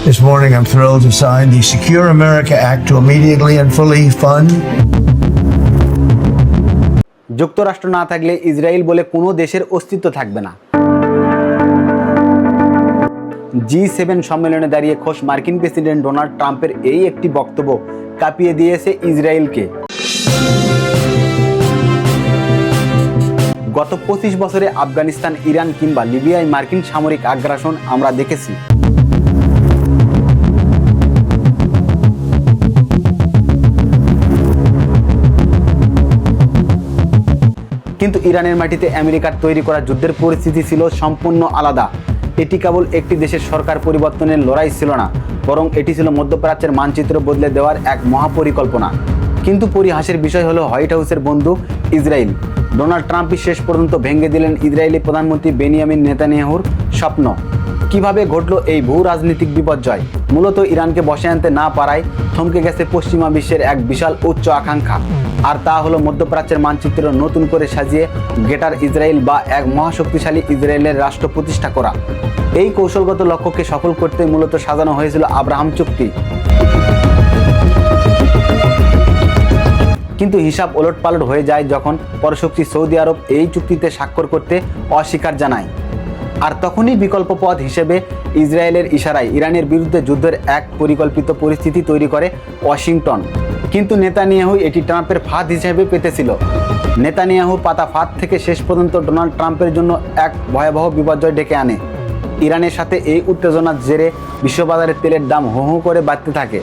This morning, I'm thrilled to sign the Secure America Act to immediately and fully fund যুক্তরাষ্ট্র না থাকলে Israel বলে কোনো দেশের অস্তিত্ব থাকবে না। G7 সম্মেলনে দাঁড়িয়ে খোশ মার্কিন প্রেসিডেন্ট ডোনাল্ড ট্রাম্পের এই একটি বক্তব্য কাঁপিয়ে দিয়েছে ইসরায়েলকে। গত 25 বছরে আফগানিস্তান, ইরান কিংবা লিবিয়ায় মার্কিন সামরিক আগ্রাসন আমরা দেখেছি। কিন্তু ইরানের মাটিতে আমেরিকার তৈরি করা যুদ্ধের পরিস্থিতি ছিল সম্পূর্ণ আলাদা। এটি কেবল একটি দেশের সরকার পরিবর্তনের লড়াই ছিল না, বরং এটি ছিল মধ্যপ্রাচ্যের মানচিত্র বদলে দেওয়ার এক মহাপরিকল্পনা। কিন্তু পরিহাসের বিষয় হলো হোয়াইট হাউসের বন্ধু ইসরায়েল। ডোনাল্ড ট্রাম্পই শেষ পর্যন্ত ভেঙে দিলেন ইসরায়েলি প্রধানমন্ত্রী বেনিয়ামিন নেতানিয়াহুর স্বপ্ন। কিভাবে ঘটল এই ভূ রাজনৈতিক বিপর্যয়? মূলত ইরানকে বসে আনতে না পারায় থমকে গেছে পশ্চিমা বিশ্বের এক বিশাল উচ্চ আকাঙ্ক্ষা, আর তা হলো মধ্যপ্রাচ্যের মানচিত্র নতুন করে সাজিয়ে গ্রেটার ইসরায়েল বা এক মহাশক্তিশালী ইসরায়েলের রাষ্ট্র প্রতিষ্ঠা করা। এই কৌশলগত লক্ষ্যকে সফল করতে মূলত সাজানো হয়েছিল আব্রাহাম চুক্তি। কিন্তু হিসাব ওলটপালট হয়ে যায় যখন পরশক্তি সৌদি আরব এই চুক্তিতে স্বাক্ষর করতে অস্বীকার জানায়। আর তখনই বিকল্প পথ হিসেবে ইসরায়েলের ইশারায় ইরানের বিরুদ্ধে যুদ্ধের এক পরিকল্পিত পরিস্থিতি তৈরি করে ওয়াশিংটন। কিন্তু নেতানিয়াহু এটি ট্রাম্পের ফাঁদ হিসেবে পেতেছিল। নেতানিয়াহুর পাতা ফাঁদ থেকে শেষ পর্যন্ত ডোনাল্ড ট্রাম্পের জন্য এক ভয়াবহ বিপর্যয় ডেকে আনে। ইরানের সাথে এই উত্তেজনার জেরে বিশ্ববাজারে তেলের দাম হু হু করে বাড়তে থাকে।